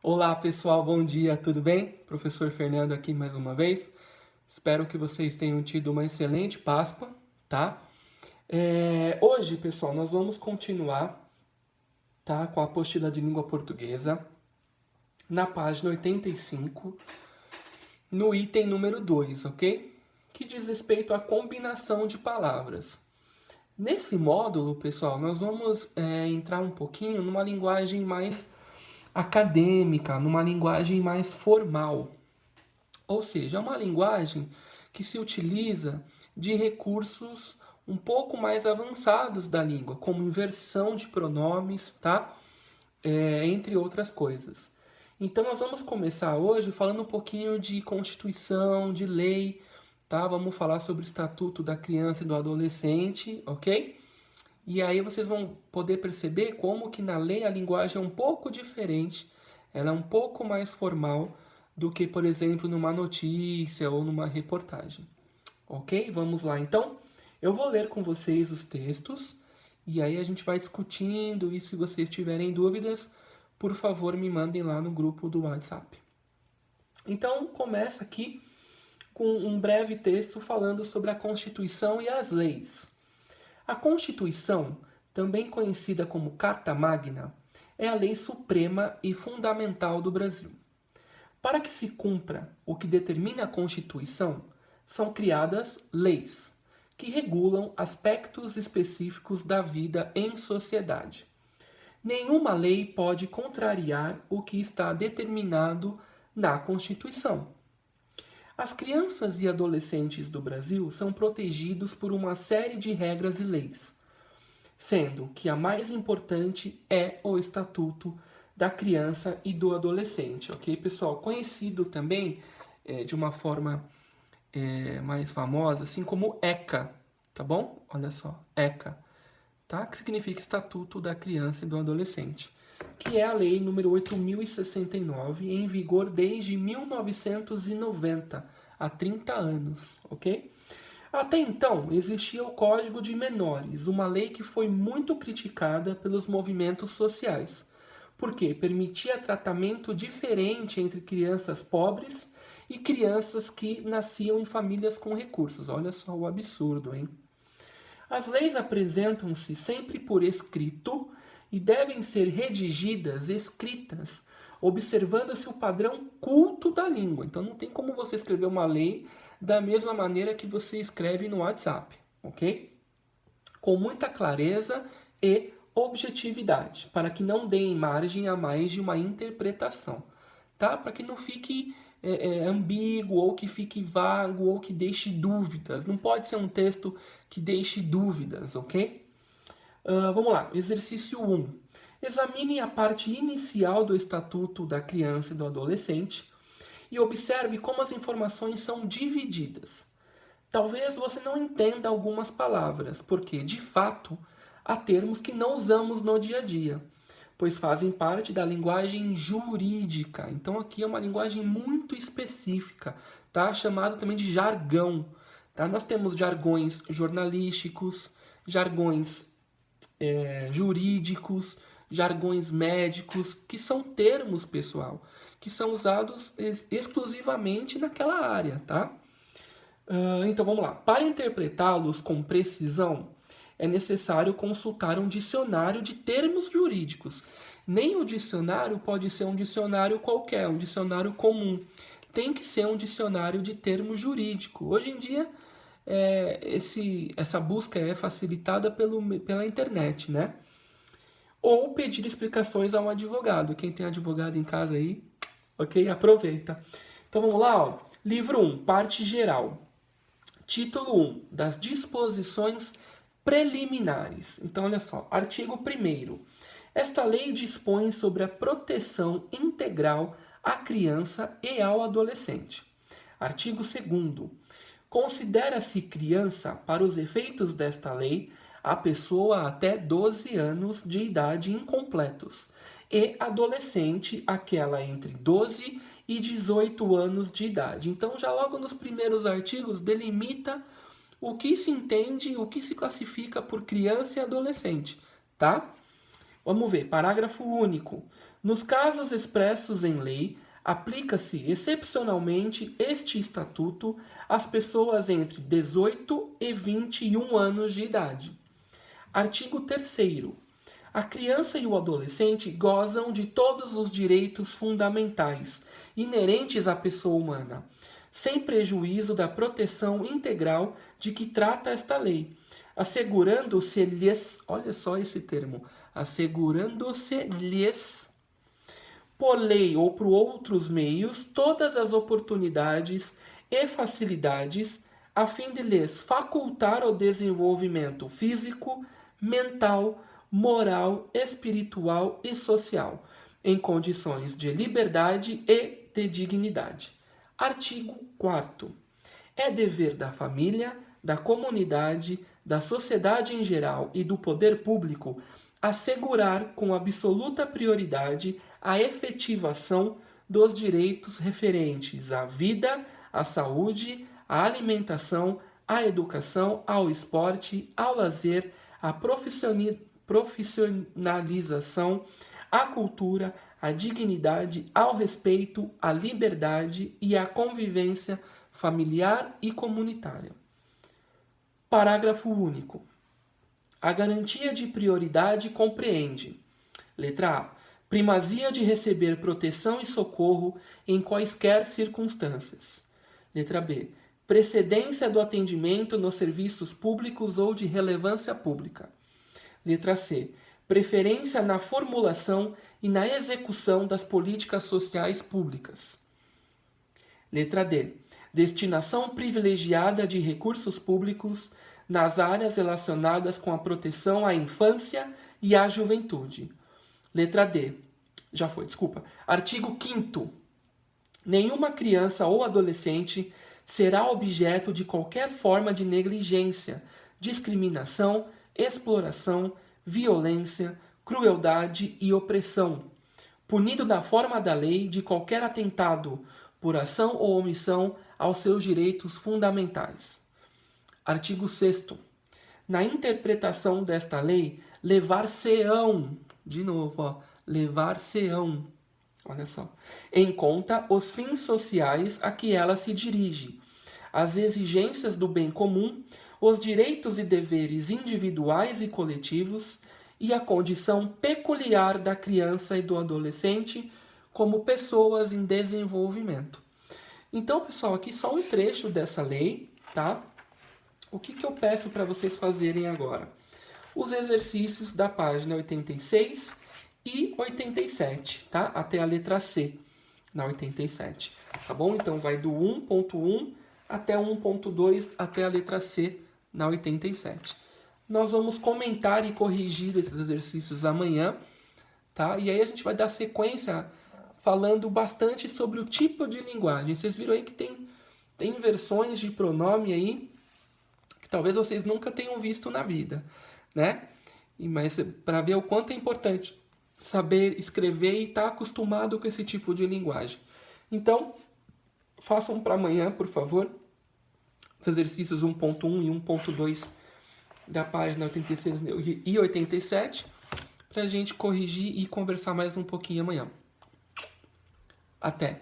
Olá pessoal, bom dia, tudo bem? Professor Fernando aqui mais uma vez. Espero que vocês tenham tido uma excelente Páscoa, tá? Hoje, pessoal, nós vamos continuar, tá, com a apostila de língua portuguesa na página 85, no item número 2, ok? Que diz respeito à combinação de palavras. Nesse módulo, pessoal, nós vamos entrar um pouquinho numa linguagem mais acadêmica, numa linguagem mais formal. Ou seja, é uma linguagem que se utiliza de recursos um pouco mais avançados da língua, como inversão de pronomes, tá? Entre outras coisas. Então, nós vamos começar hoje falando um pouquinho de Constituição, de lei, tá? Vamos falar sobre o Estatuto da Criança e do Adolescente, ok? E aí vocês vão poder perceber como que na lei a linguagem é um pouco diferente, ela é um pouco mais formal do que, por exemplo, numa notícia ou numa reportagem. Ok? Vamos lá então. Eu vou ler com vocês os textos e aí a gente vai discutindo e se vocês tiverem dúvidas, por favor me mandem lá no grupo do WhatsApp. Então começa aqui com um breve texto falando sobre a Constituição e as leis. A Constituição, também conhecida como Carta Magna, é a lei suprema e fundamental do Brasil. Para que se cumpra o que determina a Constituição, são criadas leis, que regulam aspectos específicos da vida em sociedade. Nenhuma lei pode contrariar o que está determinado na Constituição. As crianças e adolescentes do Brasil são protegidos por uma série de regras e leis, sendo que a mais importante é o Estatuto da Criança e do Adolescente, ok, pessoal? Conhecido também de uma forma mais famosa, assim como ECA, tá bom? Olha só, ECA, tá? Que significa Estatuto da Criança e do Adolescente, que é a lei número 8.069, em vigor desde 1990, há 30 anos, ok? Até então, existia o Código de Menores, uma lei que foi muito criticada pelos movimentos sociais, porque permitia tratamento diferente entre crianças pobres e crianças que nasciam em famílias com recursos. Olha só o absurdo, hein? As leis apresentam-se sempre por escrito e devem ser redigidas, escritas, observando-se o padrão culto da língua. Então não tem como você escrever uma lei da mesma maneira que você escreve no WhatsApp, ok? Com muita clareza e objetividade, para que não deem margem a mais de uma interpretação, tá? Para que não fique ambíguo, ou que fique vago, ou que deixe dúvidas. Não pode ser um texto que deixe dúvidas, ok? Vamos lá, exercício 1. Examine a parte inicial do Estatuto da Criança e do Adolescente e observe como as informações são divididas. Talvez você não entenda algumas palavras, porque, de fato, há termos que não usamos no dia a dia, pois fazem parte da linguagem jurídica. Então aqui é uma linguagem muito específica, tá? Chamada também de jargão. Tá? Nós temos jargões jornalísticos, jargões jurídicos, jargões médicos, que são termos, pessoal, que são usados exclusivamente naquela área, tá? Então vamos lá. Para interpretá-los com precisão, é necessário consultar um dicionário de termos jurídicos. Nem o dicionário pode ser um dicionário qualquer, um dicionário comum. Tem que ser um dicionário de termo jurídico. Hoje em dia, essa busca é facilitada pela internet, né? Ou pedir explicações a um advogado. Quem tem advogado em casa aí, ok? Aproveita. Então vamos lá, ó. Livro 1, parte geral. Título 1, das disposições preliminares. Então, olha só, artigo 1º. Esta lei dispõe sobre a proteção integral à criança e ao adolescente. Artigo 2º. Considera-se criança, para os efeitos desta lei, a pessoa até 12 anos de idade incompletos, e adolescente aquela entre 12 e 18 anos de idade. Então, já logo nos primeiros artigos, delimita o que se entende, o que se classifica por criança e adolescente, tá? Vamos ver, parágrafo único. Nos casos expressos em lei, aplica-se excepcionalmente este estatuto às pessoas entre 18 e 21 anos de idade. Artigo 3º. A criança e o adolescente gozam de todos os direitos fundamentais inerentes à pessoa humana, sem prejuízo da proteção integral de que trata esta lei, assegurando-se-lhes, olha só esse termo, assegurando-se-lhes, por lei ou por outros meios, todas as oportunidades e facilidades a fim de lhes facultar o desenvolvimento físico, mental, moral, espiritual e social, em condições de liberdade e de dignidade. Artigo 4º. É dever da família, da comunidade, da sociedade em geral e do poder público assegurar com absoluta prioridade a efetivação dos direitos referentes à vida, à saúde, à alimentação, à educação, ao esporte, ao lazer, à profissionalização, à cultura, à dignidade, ao respeito, à liberdade e à convivência familiar e comunitária. Parágrafo único. A garantia de prioridade compreende: letra A. Primazia de receber proteção e socorro em quaisquer circunstâncias. Letra B. Precedência do atendimento nos serviços públicos ou de relevância pública. Letra C. Preferência na formulação e na execução das políticas sociais públicas. Letra D. Destinação privilegiada de recursos públicos nas áreas relacionadas com a proteção à infância e à juventude. Letra D. Artigo 5º. Nenhuma criança ou adolescente será objeto de qualquer forma de negligência, discriminação, exploração, violência, crueldade e opressão, punido na forma da lei de qualquer atentado, por ação ou omissão, aos seus direitos fundamentais. Artigo 6º. Na interpretação desta lei, levar-se-ão, levar-se-ão, olha só, em conta os fins sociais a que ela se dirige, as exigências do bem comum, os direitos e deveres individuais e coletivos e a condição peculiar da criança e do adolescente como pessoas em desenvolvimento. Então, pessoal, aqui só um trecho dessa lei, tá? O que eu peço para vocês fazerem agora? Os exercícios da página 86 e 87, tá? Até a letra C, na 87, tá bom? Então, vai do 1.1 até 1.2, até a letra C, na 87. Nós vamos comentar e corrigir esses exercícios amanhã, tá? E aí a gente vai dar sequência falando bastante sobre o tipo de linguagem. Vocês viram aí que tem versões de pronome aí que talvez vocês nunca tenham visto na vida, né? Mas para ver o quanto é importante saber escrever e estar acostumado com esse tipo de linguagem. Então, façam para amanhã, por favor, os exercícios 1.1 e 1.2 da página 86 e 87, para a gente corrigir e conversar mais um pouquinho amanhã. Até!